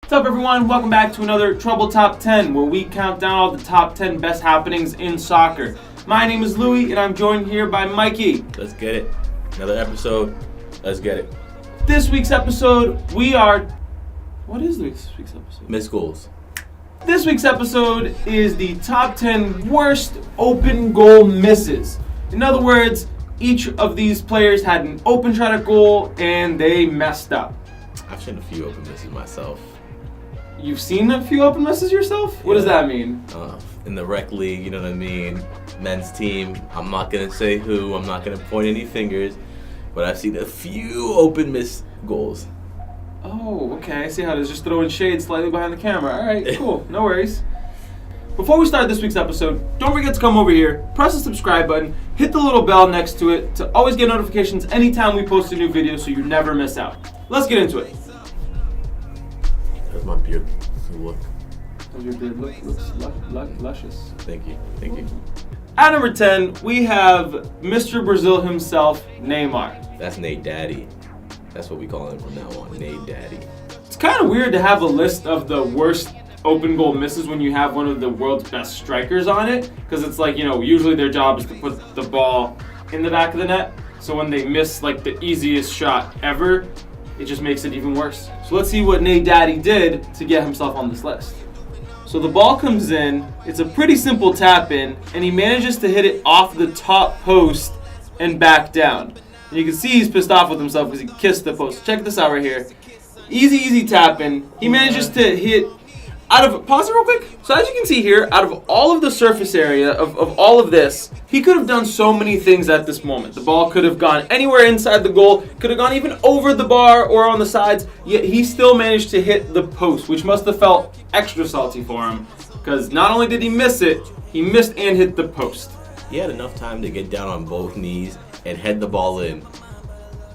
What's up, everyone? Welcome back to another Trebl Top 10, where we count down all the top 10 best happenings in soccer. My name is Louie, and I'm joined here by Mikey. Let's get it. Another episode. Let's get it. This week's episode, What is this week's episode? Missed goals. This week's episode is the top 10 worst open goal misses. In other words, each of these players had an open shot at goal, and they messed up. I've seen a few open misses myself. You've seen a few open misses yourself? What does that mean? In the rec league, you know what I mean? Men's team. I'm not going to say who. I'm not going to point any fingers. But I've seen a few open miss goals. Oh, okay. I see how it is. Just throwing shade slightly behind the camera. All right, cool. No worries. Before we start this week's episode, don't forget to come over here, press the subscribe button, hit the little bell next to it to always get notifications anytime we post a new video so you never miss out. Let's get into it. That's my beard. Look. Your beard looks luscious. Thank you. At number 10, we have Mr. Brazil himself, Neymar. That's Nate Daddy. That's what we call him from now on, Nate Daddy. It's kind of weird to have a list of the worst open goal misses when you have one of the world's best strikers on it, because it's like, usually their job is to put the ball in the back of the net. So when they miss like the easiest shot ever, it just makes it even worse. So let's see what Nate Daddy did to get himself on this list. So the ball comes in, it's a pretty simple tap in, and he manages to hit it off the top post and back down. And you can see he's pissed off with himself because he kissed the post. Check this out right here. Easy tap in. He manages to hit pause it real quick. So as you can see here, out of all of the surface area of all of this, he could have done so many things at this moment. The ball could have gone anywhere inside the goal, could have gone even over the bar or on the sides, yet he still managed to hit the post, which must have felt extra salty for him, because not only did he miss it, he missed and hit the post. He had enough time to get down on both knees and head the ball in,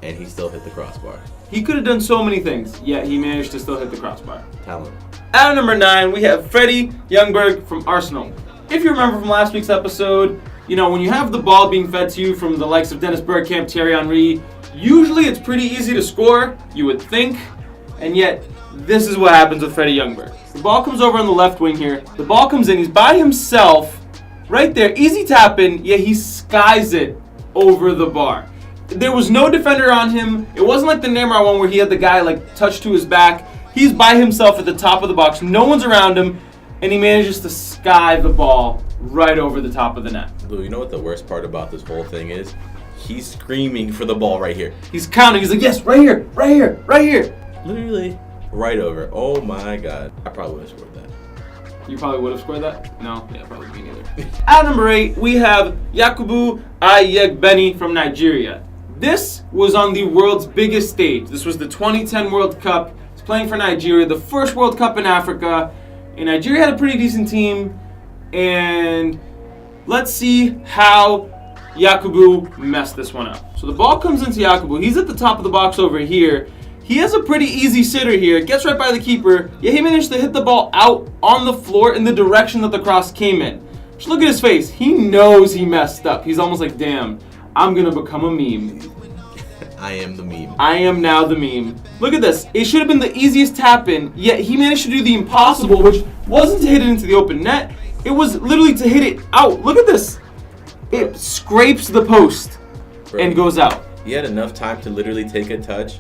and he still hit the crossbar. He could have done so many things, yet he managed to still hit the crossbar. Talent. At number 9, we have Freddie Ljungberg from Arsenal. If you remember from last week's episode, when you have the ball being fed to you from the likes of Dennis Bergkamp, Thierry Henry, usually it's pretty easy to score, you would think, and yet this is what happens with Freddie Ljungberg. The ball comes over on the left wing here. The ball comes in, he's by himself, right there, easy tap in, yet he skies it over the bar. There was no defender on him. It wasn't like the Neymar one where he had the guy touched to his back. He's by himself at the top of the box. No one's around him, and he manages to sky the ball right over the top of the net. Lou, you know what the worst part about this whole thing is? He's screaming for the ball right here. He's counting. He's like, yes, right here. Literally right over. Oh my God. I probably would have scored that. You probably would have scored that? No? Yeah, probably me neither. At number 8, we have Yakubu Ayegbeni from Nigeria. This was on the world's biggest stage. This was the 2010 World Cup. He's playing for Nigeria, the first World Cup in Africa. And Nigeria had a pretty decent team. And let's see how Yakubu messed this one up. So the ball comes into Yakubu. He's at the top of the box over here. He has a pretty easy sitter here. Gets right by the keeper. Yeah, he managed to hit the ball out on the floor in the direction that the cross came in. Just look at his face. He knows he messed up. He's almost like, damn, I'm going to become a meme. I am the meme. I am now the meme. Look at this. It should have been the easiest tap in, yet he managed to do the impossible, which wasn't to hit it into the open net. It was literally to hit it out. Look at this. It scrapes the post and goes out. He had enough time to literally take a touch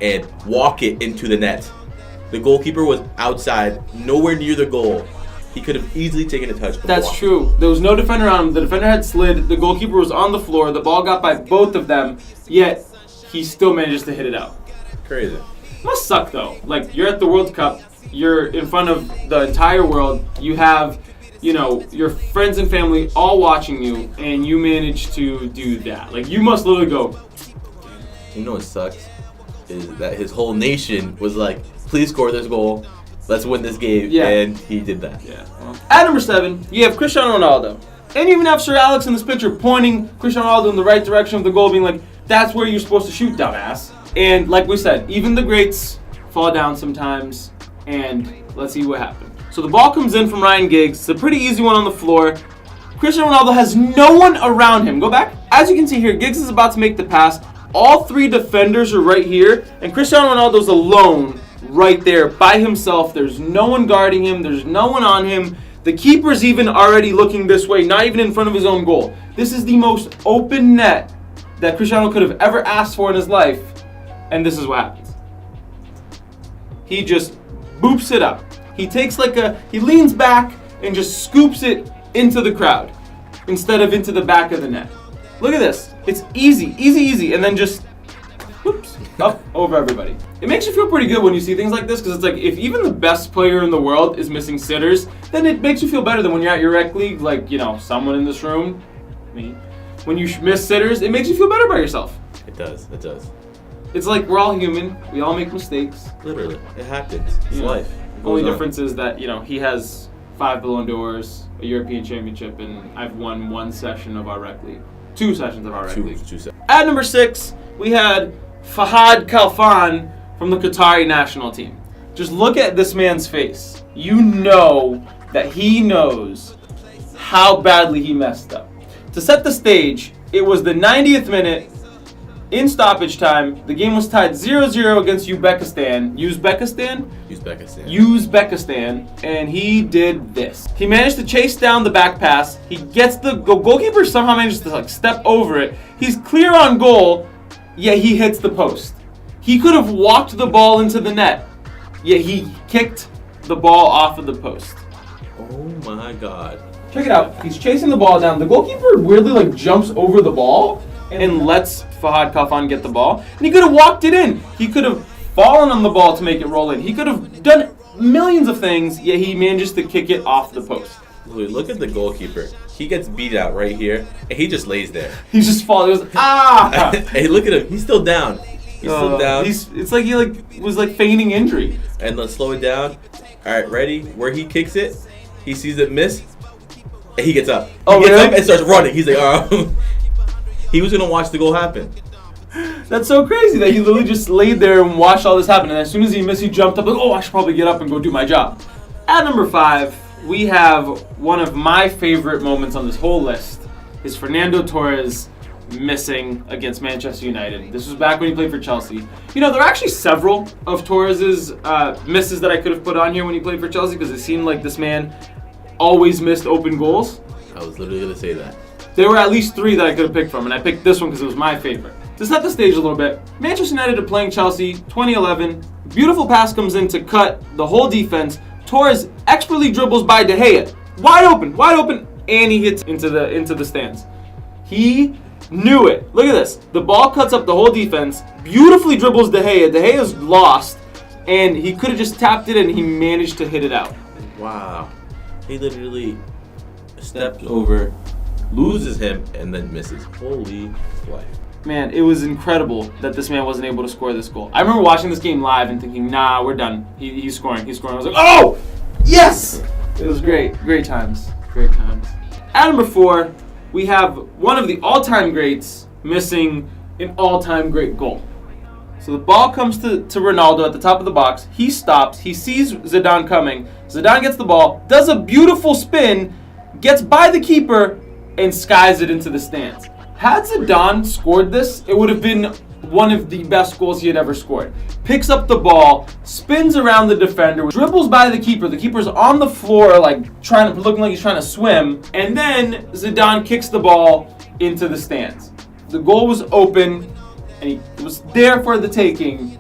and walk it into the net. The goalkeeper was outside, nowhere near the goal. He could have easily taken a touch. That's true. There was no defender on him. The defender had slid. The goalkeeper was on the floor. The ball got by both of them, yet he still manages to hit it out. Crazy. Must suck though. You're at the World Cup. You're in front of the entire world. You have, your friends and family all watching you, and you manage to do that. You must literally go. You know what sucks? Is that his whole nation was like, please score this goal. Let's win this game. Yeah. And he did that. Yeah. Well. At number 7, you have Cristiano Ronaldo. And you even have Sir Alex in this picture pointing Cristiano Ronaldo in the right direction of the goal, being like, that's where you're supposed to shoot, dumbass. And like we said, even the greats fall down sometimes. And let's see what happened. So the ball comes in from Ryan Giggs. It's a pretty easy one on the floor. Cristiano Ronaldo has no one around him. Go back. As you can see here, Giggs is about to make the pass. All 3 defenders are right here. And Cristiano Ronaldo's alone right there by himself. There's no one guarding him. There's no one on him. The keeper's even already looking this way, not even in front of his own goal. This is the most open net that Cristiano could have ever asked for in his life, and this is what happens. He just boops it up. He leans back and just scoops it into the crowd instead of into the back of the net. Look at this. It's easy, and then just whoops, up over everybody. It makes you feel pretty good when you see things like this, because it's like, if even the best player in the world is missing sitters, then it makes you feel better than when you're at your rec league, like, someone in this room, me. When you miss sitters, it makes you feel better about yourself. It does. It's like, we're all human. We all make mistakes. Literally. It happens. It's life. Only difference is that, he has 5 Ballon d'Ors, a European Championship, and I've won 1 session of our rec league. 2 sessions of our rec league. At number 6, we had Fahad Khalfan from the Qatari national team. Just look at this man's face. You know that he knows how badly he messed up. To set the stage, it was the 90th minute in stoppage time. The game was tied 0-0 against Uzbekistan, and he did this. He managed to chase down the back pass. He gets the goalkeeper somehow manages to step over it. He's clear on goal, yet he hits the post. He could have walked the ball into the net, yet he kicked the ball off of the post. Oh my God. Check it out. He's chasing the ball down. The goalkeeper weirdly jumps over the ball and lets Fahad Khalfan get the ball. And he could have walked it in. He could have fallen on the ball to make it roll in. He could have done millions of things, yet he manages to kick it off the post. Look at the goalkeeper. He gets beat out right here, and he just lays there. He just falls. He goes, ah! Hey, look at him. He's still down. It's like he was feigning injury. And let's slow it down. All right, ready? Where he kicks it, he sees it miss, and he gets up. He gets up and starts running. He's like, oh. He was gonna watch the goal happen. That's so crazy that he literally just laid there and watched all this happen. And as soon as he missed, he jumped up like, oh, I should probably get up and go do my job. At number 5, we have one of my favorite moments on this whole list is Fernando Torres missing against Manchester United. This was back when he played for Chelsea. There are actually several of Torres's misses that I could have put on here when he played for Chelsea, because it seemed like this man always missed open goals. I was literally gonna say that. There were at least 3 that I could have picked from, and I picked this one because it was my favorite. To set the stage a little bit, Manchester United are playing Chelsea, 2011. Beautiful pass comes in to cut the whole defense. Torres expertly dribbles by De Gea. Wide open, and he hits into the stands. He knew it. Look at this. The ball cuts up the whole defense, beautifully dribbles De Gea. De Gea's lost, and he could have just tapped it, and he managed to hit it out. Wow. He literally stepped over, loses him, and then misses. Holy life. Man, it was incredible that this man wasn't able to score this goal. I remember watching this game live and thinking, nah, we're done. He's scoring. I was like, oh, yes! It was great. Great times. At number 4, we have one of the all-time greats missing an all-time great goal. So the ball comes to Ronaldo at the top of the box. He stops. He sees Zidane coming. Zidane gets the ball, does a beautiful spin, gets by the keeper, and skies it into the stands. Had Zidane scored this, it would have been one of the best goals he had ever scored. Picks up the ball, spins around the defender, dribbles by the keeper. The keeper's on the floor, looking like he's trying to swim, and then Zidane kicks the ball into the stands. The goal was open, and he was there for the taking,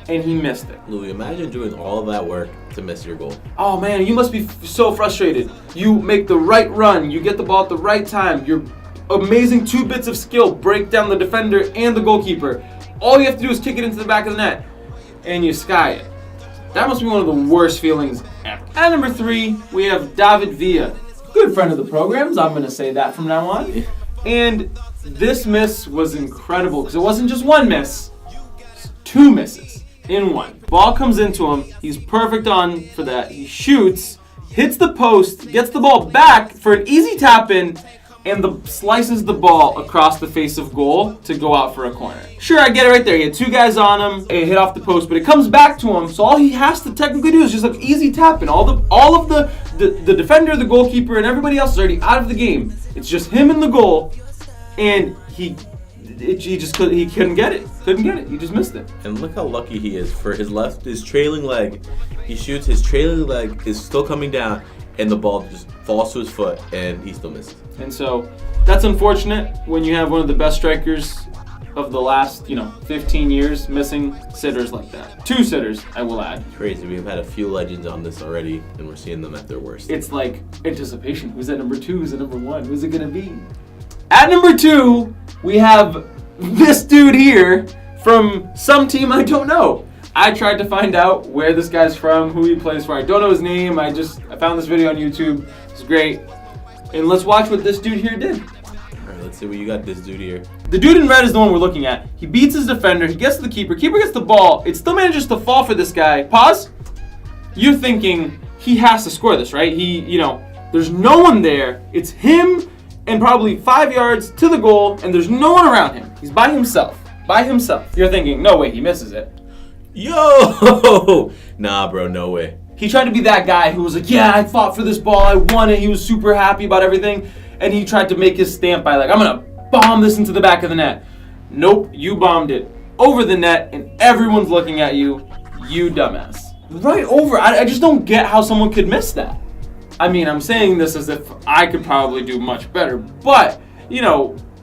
and he missed it. Louis, imagine doing all of that work to miss your goal. Oh man, you must be so frustrated. You make the right run, you get the ball at the right time, you're amazing 2 bits of skill, break down the defender and the goalkeeper. All you have to do is kick it into the back of the net, and you sky it. That must be one of the worst feelings ever. At number 3, we have David Villa. Good friend of the programs, I'm going to say that from now on. And this miss was incredible, because it wasn't just 1 miss, it's 2 misses in 1. Ball comes into him, he's perfect on for that. He shoots, hits the post, gets the ball back for an easy tap-in, and slices the ball across the face of goal to go out for a corner. Sure, I get it right there. He had 2 guys on him, it hit off the post, but it comes back to him, so all he has to technically do is just easy tap in. All of the defender, the goalkeeper, and everybody else is already out of the game. It's just him and the goal, and he he couldn't get it. Couldn't get it. He just missed it. And look how lucky he is for his trailing leg. He shoots, his trailing leg is still coming down, and the ball just falls to his foot, and he still misses. And so that's unfortunate when you have one of the best strikers of the last, 15 years missing sitters like that. 2 sitters, I will add. Crazy. We've had a few legends on this already, and we're seeing them at their worst. It's like anticipation. Who's at number 2? Who's at number 1? Who's it going to be? At number 2, we have this dude here from some team I don't know. I tried to find out where this guy's from, who he plays for. I don't know his name. I found this video on YouTube. It's great. And let's watch what this dude here did. All right, let's see what you got this dude here. The dude in red is the one we're looking at. He beats his defender. He gets to the keeper. Keeper gets the ball. It still manages to fall for this guy. Pause. You're thinking he has to score this, right? There's no one there. It's him and probably 5 yards to the goal, and there's no one around him. He's by himself. By himself. You're thinking, no way, he misses it. Yo! Nah, bro, no way. He tried to be that guy who was like, yeah, I fought for this ball. I won it. He was super happy about everything. And he tried to make his stamp by I'm going to bomb this into the back of the net. Nope, you bombed it over the net, and everyone's looking at you, you dumbass. Right over. I just don't get how someone could miss that. I mean, I'm saying this as if I could probably do much better, but,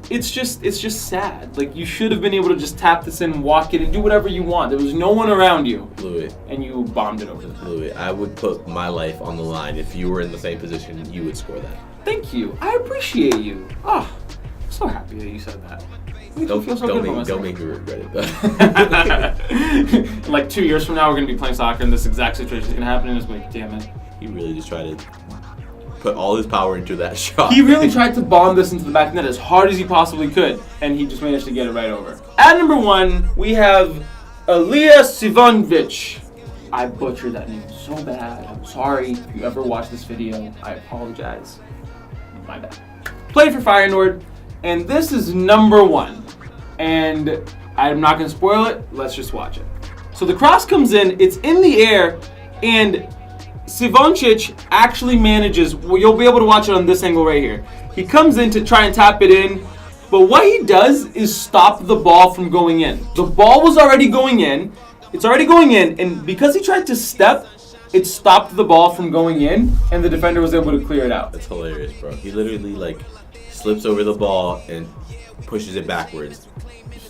it's just sad. Like, you should have been able to just tap this in, walk it, and do whatever you want. There was no one around you. Louis. And you bombed it over the net. Louis, I would put my life on the line. If you were in the same position, you would score that. Thank you. I appreciate you. Oh, I'm so happy that you said that. Don't make me regret it, though. Like 2 years from now, we're going to be playing soccer, and this exact situation is going to happen, and it's like, damn it. He really just tried to put all his power into that shot. He really tried to bomb this into the back of the net as hard as he possibly could, and he just managed to get it right over. At number 1, we have Ilya Sivonovic. I butchered that name so bad. I'm sorry. If you ever watch this video, I apologize. My bad. Played for Feyenoord, and this is number 1. And I'm not going to spoil it. Let's just watch it. So the cross comes in. It's in the air, and Sivonovic actually manages, you'll be able to watch it on this angle right here. He comes in to try and tap it in, but what he does is stop the ball from going in. The ball was already going in, it's already going in, and because he tried to step, it stopped the ball from going in, and the defender was able to clear it out. That's hilarious, bro. He literally, slips over the ball and pushes it backwards.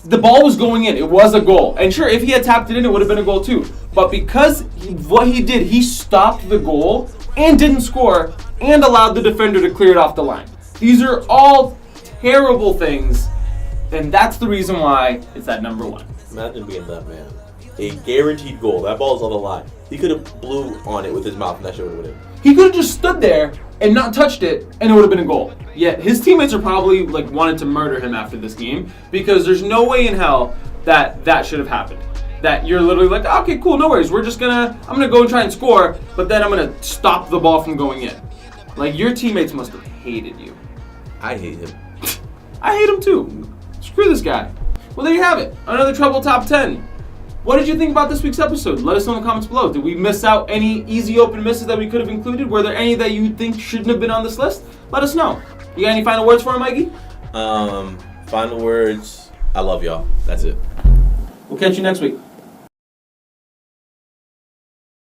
The ball was going in. It was a goal. And sure, if he had tapped it in, it would have been a goal too. But because what he did, he stopped the goal and didn't score and allowed the defender to clear it off the line. These are all terrible things, and that's the reason why it's at number 1. Imagine being that man. A guaranteed goal. That ball's on the line. He could have blew on it with his mouth, and that shit would have went in. He could have just stood there and not touched it, and it would have been a goal. Yet his teammates are probably wanted to murder him after this game, because there's no way in hell that should have happened. That you're literally like, okay, cool, no worries. I'm gonna go and try and score, but then I'm gonna stop the ball from going in. Your teammates must have hated you. I hate him. I hate him too. Screw this guy. Well, there you have it. Another Trebl Top 10. What did you think about this week's episode? Let us know in the comments below. Did we miss out any easy open misses that we could have included? Were there any that you think shouldn't have been on this list? Let us know. You got any final words for him, Mikey? Final words. I love y'all. That's it. We'll catch you next week.